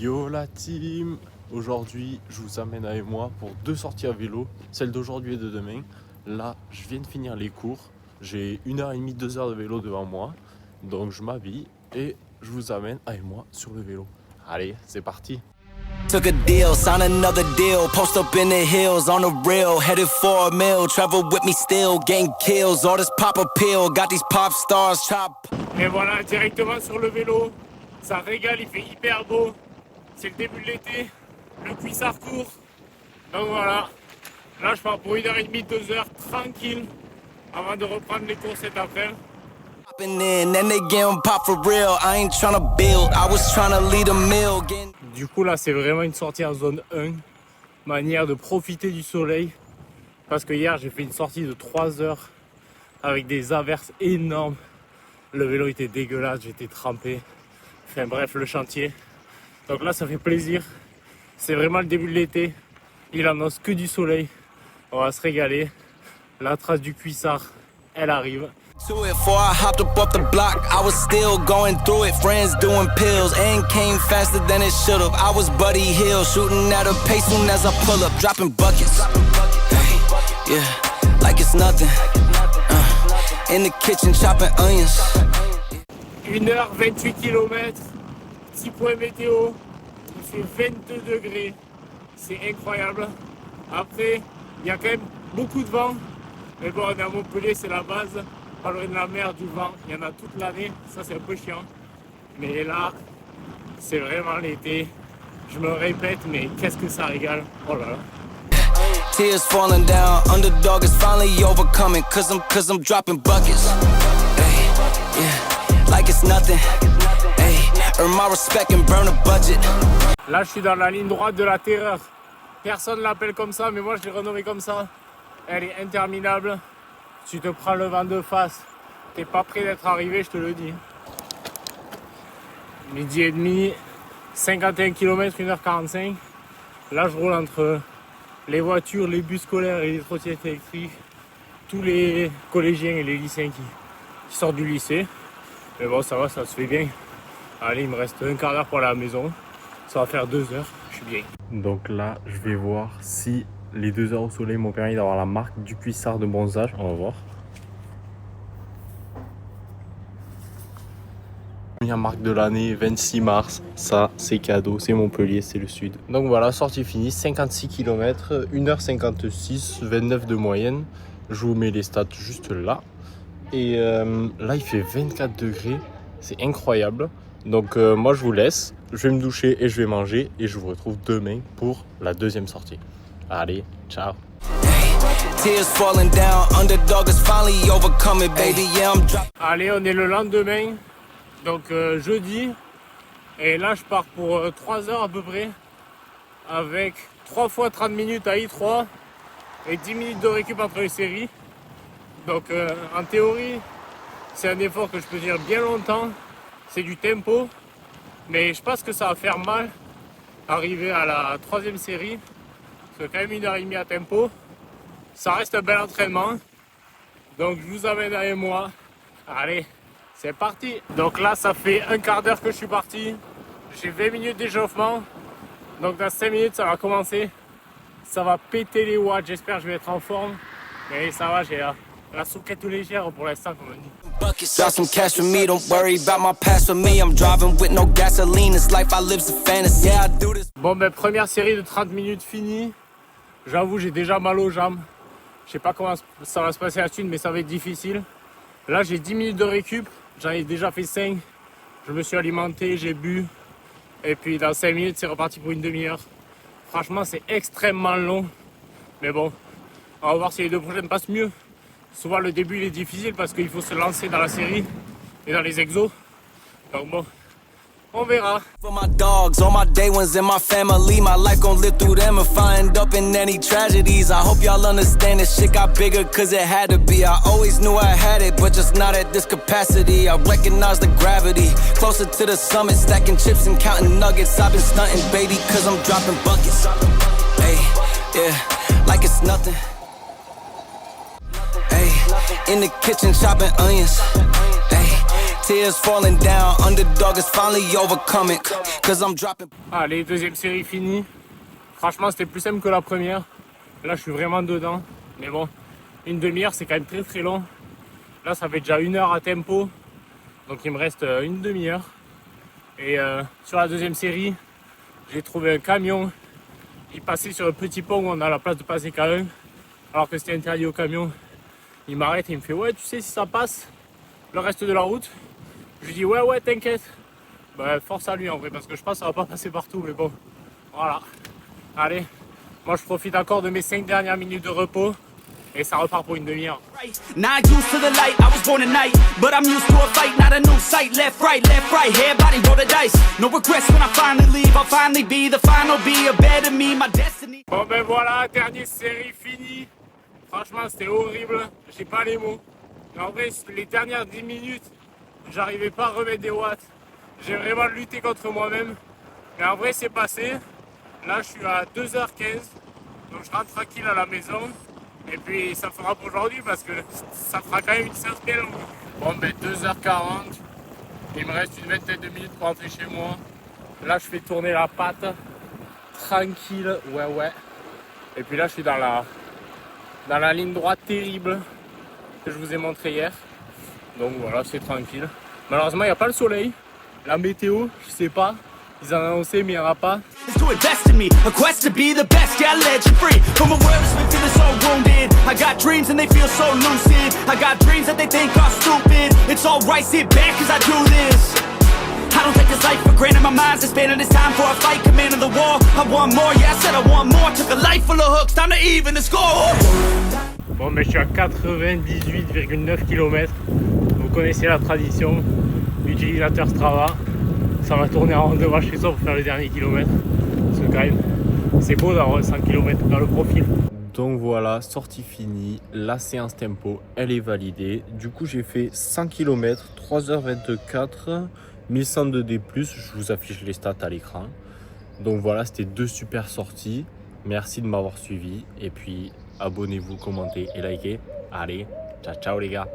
Yo la team! Aujourd'hui, je vous amène avec moi pour deux sorties à vélo, celle d'aujourd'hui et de demain. Là, je viens de finir les cours, j'ai 1h30, 2 heures de vélo devant moi, donc je m'habille et je vous amène avec moi sur le vélo. Allez, c'est parti! Took a deal, sign another deal, post up in the hills on the real, headed for a mill, travel with me still, gang kills, all this pop appeal, got these pop stars, chop. Et voilà, directement sur le vélo, ça régale, il fait hyper beau, c'est le début de l'été, le cuissard court, donc voilà, là je pars pour 1h30, 2 heures, tranquille, avant de reprendre les cours cet après-midi. In, then they getting pop for real, I ain't tryna build, I was tryna lead a mill, getting... Du coup là c'est vraiment une sortie en zone 1, manière de profiter du soleil, parce que hier j'ai fait une sortie de 3 heures avec des averses énormes, le vélo était dégueulasse, j'étais trempé, enfin bref le chantier, donc là ça fait plaisir, c'est vraiment le début de l'été, il annonce que du soleil, on va se régaler, la trace du cuissard elle arrive. To it, before I hopped up off the block, I was still going through it. Friends doing pills, and came faster than it should've. I was Buddy Hill, shooting at a pace soon as I pull up, dropping buckets. Hey, yeah, like it's nothing. In the kitchen chopping onions. 1h28 km, petit point météo, il fait 22 degrés, c'est incroyable. Après, il y a quand même beaucoup de vent, mais bon, on est à Montpellier, c'est la base. Pas loin de la mer, du vent, il y en a toute l'année, ça c'est un peu chiant. Mais là, c'est vraiment l'été. Je me répète, mais qu'est-ce que ça régale. Oh là là. Tears falling down, underdog is finally overcoming, cause I'm dropping buckets. Hey, yeah, like it's nothing. Hey, earn my respect and burn a budget. Là, je suis dans la ligne droite de la terreur. Personne ne l'appelle comme ça, mais moi je l'ai renommée comme ça. Elle est interminable. Tu te prends le vent de face, t'es pas prêt d'être arrivé, je te le dis. Midi et demi, 51 km, 1h45. Là, je roule entre les voitures, les bus scolaires et les trottinettes électriques. Tous les collégiens et les lycéens qui sortent du lycée. Mais bon, ça va, ça se fait bien. Allez, il me reste un quart d'heure pour aller à la maison. Ça va faire 2 heures, je suis bien. Donc là, je vais voir si les 2 heures au soleil m'ont permis d'avoir la marque du cuissard de bronzage. On va voir. Première marque de l'année, 26 mars. Ça, c'est cadeau. C'est Montpellier, c'est le sud. Donc voilà, sortie finie. 56 km, 1h56, 29 de moyenne. Je vous mets les stats juste là. Et là, il fait 24 degrés. C'est incroyable. Donc moi, je vous laisse. Je vais me doucher et je vais manger. Et je vous retrouve demain pour la deuxième sortie. Allez, ciao. Allez, on est le lendemain, donc jeudi, et là je pars pour 3 heures à peu près, avec 3 fois 30 minutes à I3 et 10 minutes de récup entre les séries. Donc en théorie, c'est un effort que je peux dire bien longtemps, c'est du tempo, mais je pense que ça va faire mal arriver à la 3e série. C'est quand même 1h30 à tempo. Ça reste un bel entraînement. Donc je vous amène avec moi. Allez, c'est parti. Donc là, ça fait un quart d'heure que je suis parti. J'ai 20 minutes d'échauffement. Donc dans 5 minutes, ça va commencer. Ça va péter les watts. J'espère que je vais être en forme. Mais ça va, j'ai la souquette légère pour l'instant, comme on dit. Drop some cash for me, don't worry about my past for me. I'm driving with no gasoline, this life I live's a fantasy. Yeah, I do this. Bon, ben première série de 30 minutes finie. J'avoue, j'ai déjà mal aux jambes. Je sais pas comment ça va se passer la suite, mais ça va être difficile. Là, j'ai 10 minutes de récup. J'en ai déjà fait 5. Je me suis alimenté, j'ai bu. Et puis dans 5 minutes, c'est reparti pour une demi-heure. Franchement, c'est extrêmement long. Mais bon, on va voir si les 2 prochaines passent mieux. Souvent, le début, il est difficile parce qu'il faut se lancer dans la série et dans les exos. Donc bon, on verra. For my dogs, all my day ones in my family, my life gon' live through them if I end up in any tragedies. I hope y'all understand this shit got bigger cause it had to be. I always knew I had it, but just not at this capacity. I recognize the gravity, closer to the summit, stacking chips and counting nuggets. I've been stunting, baby, cause I'm dropping buckets. Hey, yeah, like it's nothing. Hey, in the kitchen chopping onions. Hey, tears falling down. Underdog is finally overcoming. Cause I'm dropping. Allez, deuxième série finie. Franchement, c'était plus simple que la première. Là, je suis vraiment dedans. Mais bon, une demi-heure, c'est quand même très très long. Là, ça fait déjà 1 heure à tempo. Donc, il me reste une demi-heure. Et sur la deuxième série, j'ai trouvé un camion. Il passait sur un petit pont où on a la place de passer quand même. Alors que c'était interdit au camion. Il m'arrête et il me fait ouais, tu sais si ça passe le reste de la route. Je lui dis ouais t'inquiète. Bah, force à lui en vrai parce que je pense que ça va pas passer partout mais bon. Voilà. Allez, moi je profite encore de mes 5 dernières minutes de repos. Et ça repart pour une demi-heure. Not used to the light, I was born at night. But I'm used to a fight, not a new sight. Left, right, everybody roll the dice. No regrets when I finally leave. I'll finally be the final, be a better me, my destiny. Bon ben voilà, dernière série finie. Franchement c'était horrible, j'ai pas les mots. Mais en vrai, les dernières 10 minutes, j'arrivais pas à remettre des watts. J'ai vraiment lutté contre moi-même. Mais en vrai c'est passé. Là je suis à 2h15. Donc je rentre tranquille à la maison. Et puis ça fera pour aujourd'hui parce que ça fera quand même une séance bien longue. Bon ben 2h40, il me reste une vingtaine de minutes pour rentrer chez moi. Là je fais tourner la pâte, tranquille, ouais. Et puis là je suis dans la ligne droite terrible que je vous ai montré hier. Donc voilà, c'est tranquille. Malheureusement il n'y a pas le soleil, la météo, je sais pas. Ils en ont annoncé mais il n'y en a pas. To invest in me, a quest to be the best, yeah, I let you free from a world that's been feeling so wounded. I got dreams and they feel so lucid. I got dreams that they think are stupid. It's alright, sit back cause I do this. I don't take this life for granted, my mind's expanding. It's time for a fight, command of the war. I want more, yeah, I said I want more. Took a life full of hooks, time to even the score. Bon mais je suis à 98,9 km. Vous connaissez la tradition, utilisateur Strava. Ça va tourner en rond devant chez soi pour faire le dernier kilomètre. Parce que quand même, c'est beau d'avoir 100 km dans le profil. Donc voilà, sortie finie, la séance tempo, elle est validée. Du coup, j'ai fait 100 km, 3h24, 1102 D+, je vous affiche les stats à l'écran. Donc voilà, c'était 2 super sorties. Merci de m'avoir suivi. Et puis, abonnez-vous, commentez et likez. Allez, ciao les gars.